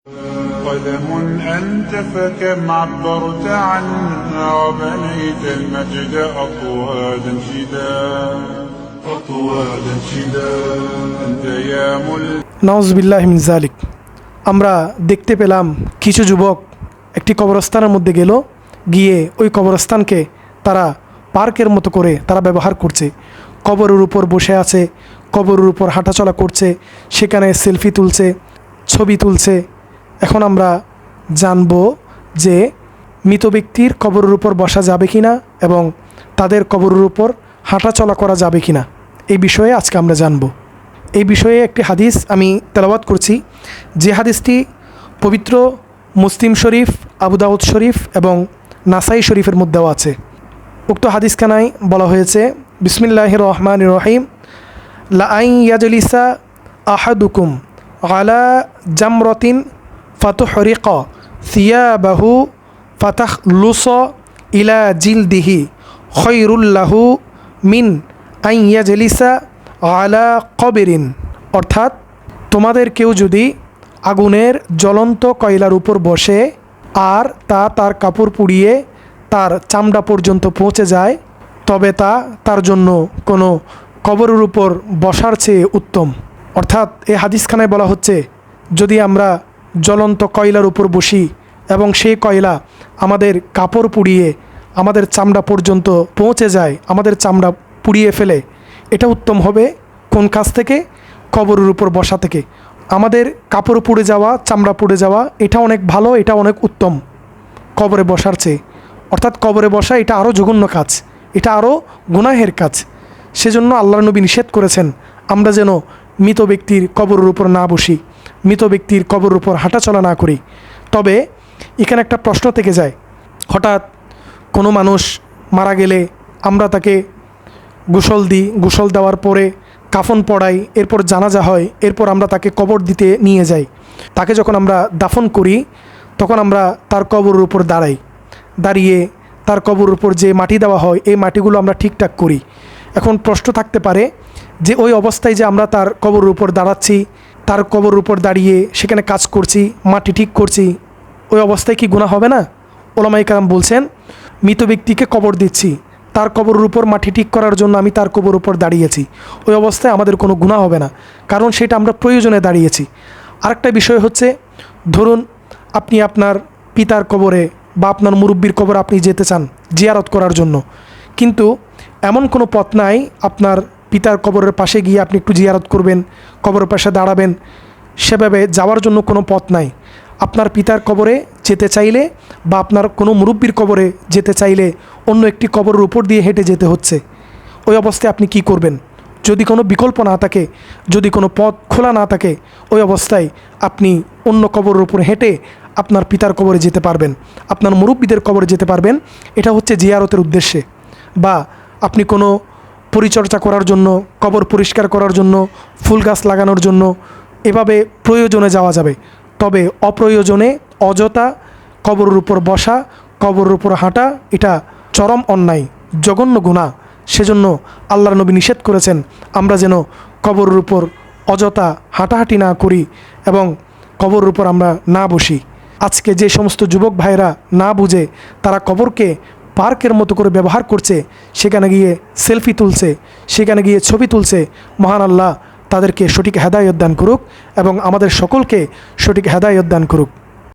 قدم أنت فكم عبرت عنها وبنيت المجد أطوادا شدا أنت يا নাউযুবিল্লাহি মিন যালিক। আমরা দেখতে পেলাম কিছু যুবক একটি কবরস্থানের মধ্যে গেল, গিয়ে ওই কবরস্থানকে তারা পার্কের মতো করে তারা ব্যবহার করছে। কবরের উপর বসে আছে, কবরের উপর হাঁটাচলা করছে, সেখানে সেলফি তুলছে, ছবি তুলছে। এখন আমরা জানব যে মৃত ব্যক্তির কবরের উপর বসা যাবে কি না এবং তাদের কবরের উপর হাঁটাচলা করা যাবে কি না, এই বিষয়ে আজকে আমরা জানব। এই বিষয়ে একটি হাদিস আমি তেলাওয়াত করছি, যে হাদিসটি পবিত্র মুসলিম শরীফ, আবু দাউদ শরীফ এবং নাসাই শরীফের মধ্যেও আছে। উক্ত হাদিসখানায় বলা হয়েছে, বিসমিল্লাহির রহমানির রহিম, লা আইন ইয়াজলিসা আহাদুকুম আলা জামরাতিন ফাতুহরিক সিয়াবাহু ফাতাখলুস ইলা জিলদিহি খৈরুল্লাহু মিন আইন ইয়াজলিসা আলা কবরিন। অর্থাৎ তোমাদের কেউ যদি আগুনের জ্বলন্ত কয়লার উপর বসে আর তা তার কাপড় পুড়িয়ে তার চামড়া পর্যন্ত পৌঁছে যায়, তবে তা তার জন্য কোনো কবরের উপর বসার চেয়ে উত্তম। অর্থাৎ এই হাদিসখানায় বলা হচ্ছে, যদি আমরা জ্বলন্ত কয়লার উপর বসি এবং সেই কয়লা আমাদের কাপড় পুড়িয়ে আমাদের চামড়া পর্যন্ত পৌঁছে যায়, আমাদের চামড়া পুড়িয়ে ফেলে, এটা উত্তম হবে কোন কাজ থেকে? কবরের উপর বসা থেকে। আমাদের কাপড় পুড়ে যাওয়া, চামড়া পুড়ে যাওয়া, এটা অনেক ভালো, এটা অনেক উত্তম কবরে বসার চেয়ে। অর্থাৎ কবরে বসা এটা আরও জঘন্য কাজ, এটা আরও গুনাহের কাজ। সেজন্য আল্লাহর নবী নিষেধ করেছেন আমরা যেন মৃত ব্যক্তির কবরের উপর না বসি, মৃত ব্যক্তির কবরের উপর হাঁটাচলা না করি। তবে এখানে একটা প্রশ্ন থেকে যায়, হঠাৎ কোনো মানুষ মারা গেলে আমরা তাকে গোসল দিই, গোসল দেওয়ার পরে কাফন পড়াই, এরপর জানাজা হয়, এরপর আমরা তাকে কবর দিতে নিয়ে যাই। তাকে যখন আমরা দাফন করি তখন আমরা তার কবরের উপর দাঁড়িয়ে তার কবরের উপর যে মাটি দেওয়া হয় এই মাটিগুলো আমরা ঠিকঠাক করি। এখন প্রশ্ন থাকতে পারে যে ওই অবস্থায় যে আমরা তার কবরের উপর দাঁড়াচ্ছি, তার কবরের উপর দাঁড়িয়ে সেখানে কাজ করছি, মাটি ঠিক করছি, ওই অবস্থায় কি গুনাহ হবে না? ওলামায়ে কেরাম বলছেন, মৃত ব্যক্তিকে কবর দিচ্ছি, তার কবরের উপর মাটি ঠিক করার জন্য আমি তার কবরের উপর দাঁড়িয়েছি, ওই অবস্থায় আমাদের কোনো গুনাহ হবে না, কারণ সেটা আমরা প্রয়োজনে দাঁড়িয়েছি। আরেকটা বিষয় হচ্ছে, ধরুন আপনি আপনার পিতার কবরে বা আপনার মুরব্বির কবরে আপনি যেতে চান জিয়ারত করার জন্য, কিন্তু এমন কোনো পথ নাই আপনার পিতার কবরের পাশে গিয়ে আপনি একটু জিয়ারত করবেন, কবরের পাশে দাঁড়াবেন, সেভাবে যাওয়ার জন্য কোনো পথ নাই। আপনার পিতার কবরে যেতে চাইলে বা আপনার কোনো মুরব্বির কবরে যেতে চাইলে অন্য একটি কবরের উপর দিয়ে হেঁটে যেতে হচ্ছে। ওই অবস্থায় আপনি কি করবেন? যদি কোনো বিকল্প না থাকে, যদি কোনো পথ খোলা না থাকে, ওই অবস্থায় আপনি অন্য কবরের উপর হেঁটে আপনার পিতার কবরে যেতে পারবেন, আপনার মুরব্বিদের কবরে যেতে পারবেন। এটা হচ্ছে জিয়ারতের উদ্দেশ্যে, বা আপনি কোনো পরিচর্যা করার জন্য, কবর পরিষ্কার করার জন্য, ফুল গাছ লাগানোর জন্য, এভাবে প্রয়োজনে যাওয়া যাবে। তবে অপ্রয়োজনে অযথা কবরের উপর বসা, কবরের উপর হাঁটা, এটা চরম অন্যায়, জঘন্য গুনাহ। সেজন্য আল্লাহর নবী নিষেধ করেছেন আমরা যেন কবরের উপর অযথা হাঁটাহাঁটি না করি এবং কবরের উপর আমরা না বসি। আজকে যে সমস্ত যুবক ভাইরা না বুঝে তারা কবরকে পার্কের মতো করে ব্যবহার করছে, সেখানে গিয়ে সেলফি তুলছে, সেখানে গিয়ে ছবি তুলছে, মহান আল্লাহ তাদেরকে সঠিক হেদায়েত দান করুক এবং আমাদের সকলকে সঠিক হেদায়েত দান করুক।